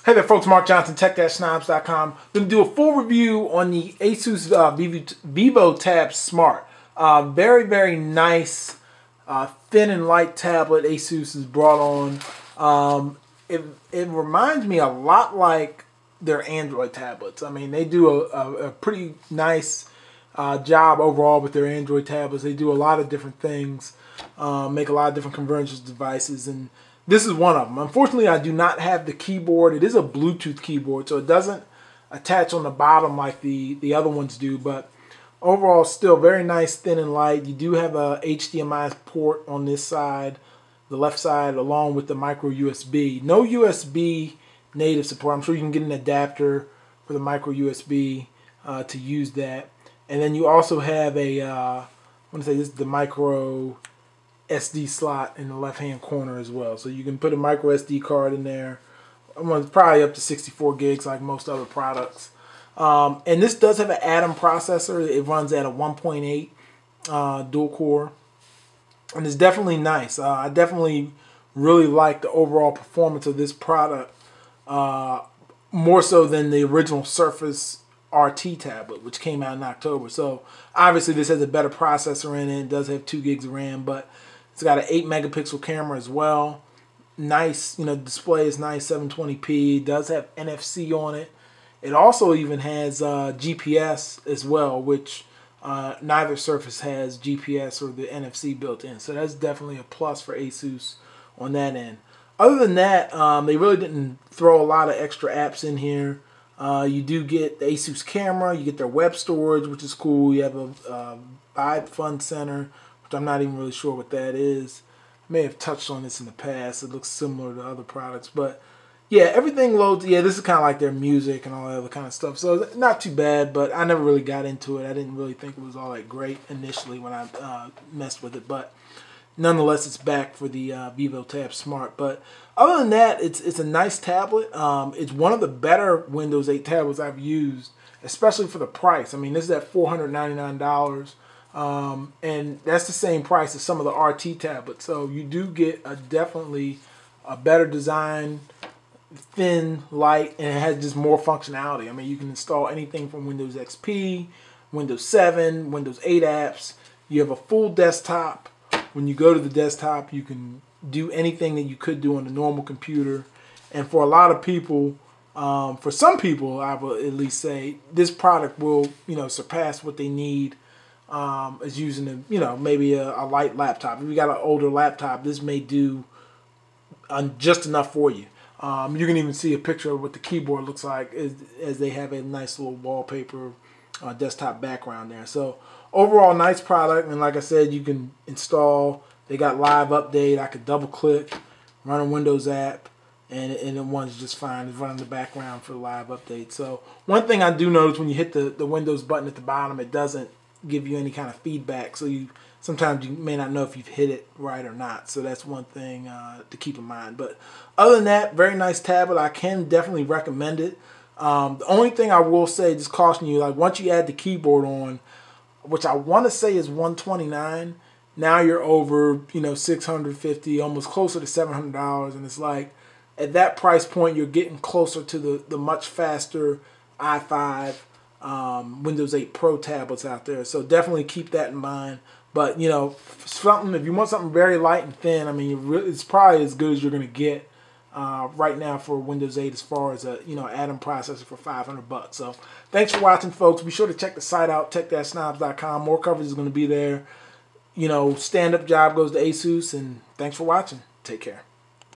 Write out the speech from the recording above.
Hey there folks, Mark Johnson, tech-snobs.com. Going to do a full review on the Asus Vivo Tab Smart. Very, very nice, thin and light tablet Asus has brought on. It reminds me a lot like their Android tablets. I mean, they do a pretty nice job overall with their Android tablets. They do a lot of different things, make a lot of different convergence devices, and this is one of them. Unfortunately, I do not have the keyboard. It is a Bluetooth keyboard, so it doesn't attach on the bottom like the other ones do, but overall still very nice, thin and light. You do have a HDMI port on this side, the left side, along with the micro USB. No USB native support. I'm sure you can get an adapter for the micro USB to use that. And then you also have a, I want to say this is the micro SD slot in the left hand corner as well, so you can put a micro SD card in there. It's probably up to 64 gigs like most other products, and this does have an Atom processor. It runs at a 1.8 dual core, and it's definitely nice. I definitely really like the overall performance of this product, more so than the original Surface RT tablet, which came out in October. So obviously this has a better processor in it. It does have 2 gigs of RAM, but it's got an 8 megapixel camera as well. Nice, display is nice, 720p. It does have NFC on it. It also even has GPS as well, which neither Surface has GPS or the NFC built in. So that's definitely a plus for Asus on that end. Other than that, they really didn't throw a lot of extra apps in here. You do get the Asus camera, you get their web storage, which is cool. You have a Vibe Fun Center, which I'm not even really sure what that is. I may have touched on this in the past. It looks similar to other products, but yeah, everything loads. Yeah, this is kind of like their music and all that other kind of stuff. So not too bad, but I never really got into it. I didn't really think it was all that great initially when I messed with it, but nonetheless, it's back for the Vivo Tab Smart. But other than that, it's a nice tablet. It's one of the better Windows 8 tablets I've used, especially for the price. I mean, this is at $499, and that's the same price as some of the RT tablets. So you do get definitely a better design, thin, light, and it has just more functionality. I mean, you can install anything from Windows XP, Windows 7, Windows 8 apps. You have a full desktop. When you go to the desktop, you can do anything that you could do on a normal computer. And for a lot of people, for some people, I will at least say, this product will, surpass what they need as using maybe a light laptop. If you got an older laptop, this may do just enough for you. You can even see a picture of what the keyboard looks like as they have a nice little wallpaper desktop background there. So overall, nice product, and like I said, you can install. They got live update. I could double click, run a Windows app, and it runs just fine. It's running the background for the live update. So one thing I do notice when you hit the Windows button at the bottom, it doesn't give you any kind of feedback. So sometimes you may not know if you've hit it right or not. So that's one thing to keep in mind. But other than that, very nice tablet. I can definitely recommend it. The only thing I will say, just caution you, like once you add the keyboard on, which I want to say is $129, now you're over, $650, almost closer to $700, and it's like at that price point you're getting closer to the much faster i5 Windows 8 Pro tablets out there. So definitely keep that in mind. But if you want something very light and thin, I mean, it's probably as good as you're going to get right now for Windows 8 as far as a Atom processor for $500. So thanks for watching, folks. Be sure to check the site out, tech-snobs.com. More coverage is going to be there. Stand-up job goes to Asus, and thanks for watching. Take care.